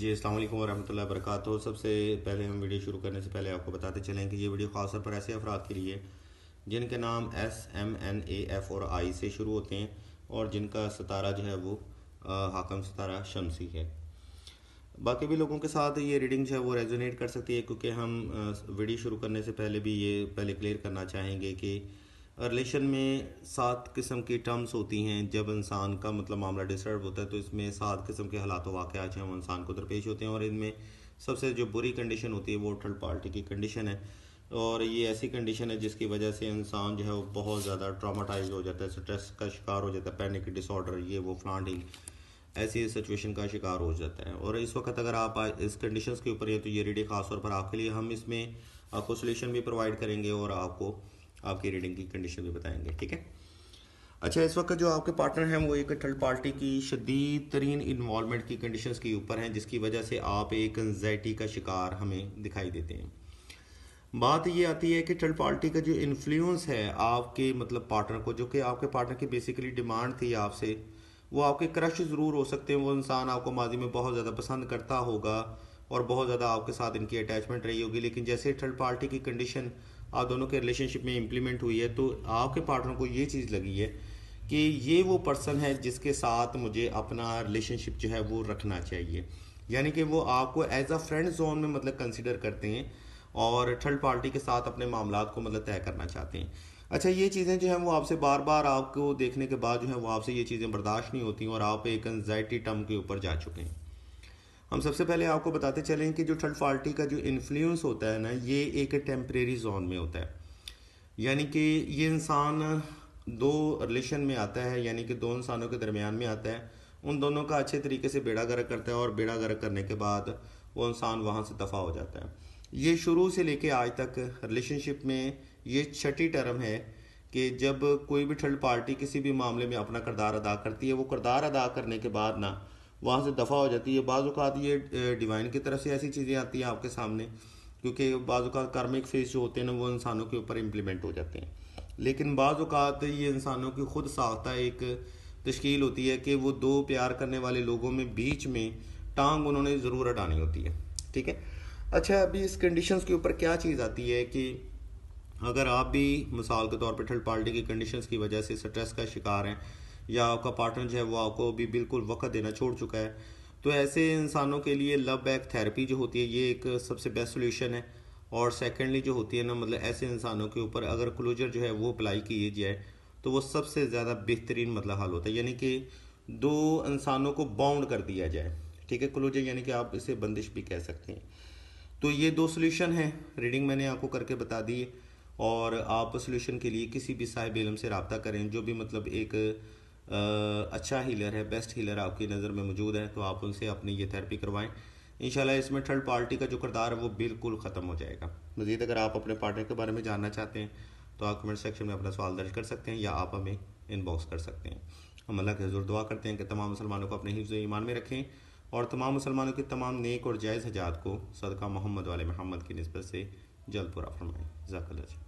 जी अस्सलाम वालेकुम वरहमतुल्लाहि वबरकातुहू। सबसे पहले हम वीडियो शुरू करने से पहले आपको बताते चलें कि ये वीडियो ख़ास तौर पर ऐसे अफराद के लिए जिनके नाम SMNAF और आई से शुरू होते हैं और जिनका सितारा जो है वो हाकम सितारा शमसी है। बाकी भी लोगों के साथ ये रीडिंग जो है वो रेजोनेट कर सकती है, क्योंकि हम वीडियो शुरू करने से पहले भी ये पहले क्लियर करना चाहेंगे कि रिलेशन में 7 किस्म की टर्म्स होती हैं। जब इंसान का मतलब मामला डिस्टर्ब होता है तो इसमें 7 किस्म के हालात वाक़यात हैं वो इंसान को दरपेश होते हैं, और इनमें सबसे जो बुरी कंडीशन होती है वो थर्ड पार्टी की कंडीशन है। और ये ऐसी कंडीशन है जिसकी वजह से इंसान जो है वो बहुत ज़्यादा ट्रामाटाइज हो जाता है, स्ट्रेस का शिकार हो जाता है, पैनिक डिसऑर्डर ये वो फ्लांटिंग ऐसी सिचुएशन का शिकार हो जाता है। और इस वक्त अगर आप इस कंडीशंस के ऊपर हैं तो ये रीडिंग ख़ास तौर पर आपके लिए, हम इसमें आपको सोल्यूशन भी प्रोवाइड करेंगे और आपको आपकी रीडिंग की कंडीशन भी बताएंगे, ठीक है। अच्छा, इस वक्त जो आपके पार्टनर हैं वो एक थर्ड पार्टी की शदीद तरीन इन्वॉल्वमेंट की कंडीशंस के ऊपर हैं, जिसकी वजह से आप एक एंजाइटी का शिकार हमें दिखाई देते हैं। बात ये आती है कि थर्ड पार्टी का जो इन्फ्लुएंस है आपके मतलब पार्टनर को, जो कि आपके पार्टनर की बेसिकली डिमांड थी आपसे, वो आपके क्रश ज़रूर हो सकते हैं। वो इंसान आपको माजी में बहुत ज़्यादा पसंद करता होगा और बहुत ज़्यादा आपके साथ इनकी अटैचमेंट रही होगी, लेकिन जैसे थर्ड पार्टी की कंडीशन आप दोनों के रिलेशनशिप में इम्प्लीमेंट हुई है तो आपके पार्टनर को ये चीज़ लगी है कि ये वो पर्सन है जिसके साथ मुझे अपना रिलेशनशिप जो है वो रखना चाहिए। यानी कि वो आपको एज अ फ्रेंड जोन में मतलब कंसिडर करते हैं और थर्ड पार्टी के साथ अपने मामलात को मतलब तय करना चाहते हैं। अच्छा, ये चीज़ें जो हैं वो आपसे बार बार आपको देखने के बाद जो है वो आपसे ये चीज़ें बर्दाश्त नहीं होती और आप एक एंजाइटी टर्म के ऊपर जा चुके हैं। हम सबसे पहले आपको बताते चलें कि जो थर्ड पार्टी का जो इन्फ्लुएंस होता है ना, ये एक टेम्परेरी जोन में होता है। यानी कि ये इंसान दो रिलेशन में आता है, यानी कि दो इंसानों के दरमियान में आता है, उन दोनों का अच्छे तरीके से बेड़ा गर्क करता है और बेड़ा गर्क करने के बाद वो इंसान वहाँ से दफ़ा हो जाता है। ये शुरू से लेके आज तक रिलेशनशिप में ये छठी टर्म है कि जब कोई भी थर्ड पार्टी किसी भी मामले में अपना किरदार अदा करती है, वो किरदार अदा करने के बाद ना वहाँ से दफ़ा हो जाती है। बाज़ औक़ात ये डिवाइन की तरफ से ऐसी चीज़ें आती हैं आपके सामने, क्योंकि बाज़ औक़ात कार्मिक फेस जो होते हैं ना वो इंसानों के ऊपर इम्प्लीमेंट हो जाते हैं, लेकिन बाज़ औक़ात ये इंसानों की खुद साख्ता एक तश्कील होती है कि वो दो प्यार करने वाले लोगों में बीच में टांग उन्होंने ज़रूर अडानी होती है, ठीक है। अच्छा, अभी इस कंडीशंस के ऊपर क्या चीज़ आती है कि अगर आप भी मिसाल के तौर पर थर्ड पार्टी की कंडीशंस की वजह से स्ट्रेस का शिकार हैं या आपका पार्टनर जो है वो आपको भी बिल्कुल वक्त देना छोड़ चुका है, तो ऐसे इंसानों के लिए लव बैक थेरेपी जो होती है ये एक सबसे बेस्ट सोल्यूशन है। और सेकेंडली जो होती है ना, मतलब ऐसे इंसानों के ऊपर अगर क्लोजर जो है वो अप्लाई किए जाए तो वो सबसे ज़्यादा बेहतरीन मतलब हल होता है। यानी कि दो इंसानों को बाउंड कर दिया जाए, ठीक है। क्लोजर यानी कि आप इसे बंदिश भी कह सकते हैं। तो ये दो सोल्यूशन हैं, रीडिंग मैंने आपको करके बता दी है। और आप सोल्यूशन के लिए किसी भी साहिब इल्म से रब्ता करें, जो भी मतलब एक अच्छा हीलर है, बेस्ट हीलर आपकी नज़र में मौजूद है, तो आप उनसे अपनी ये थेरेपी करवाएं। इंशाल्लाह इसमें थर्ड पार्टी का जो किरदार है वो बिल्कुल ख़त्म हो जाएगा। मज़ीद अगर आप अपने पार्टनर के बारे में जानना चाहते हैं तो आप कमेंट सेक्शन में अपना सवाल दर्ज कर सकते हैं या आप हमें इनबॉक्स कर सकते हैं। हम अल्लाह के हुज़ूर दुआ करते हैं कि तमाम मुसलमानों को अपने हिफ्ज़ ईमान में रखें और तमाम मुसलमानों की तमाम नेक और जायज़ हजात को सदका मोहम्मद वाले मोहम्मद की निस्बत से जल्द पूरा फरमाएँ। जज़ाकल्लाह।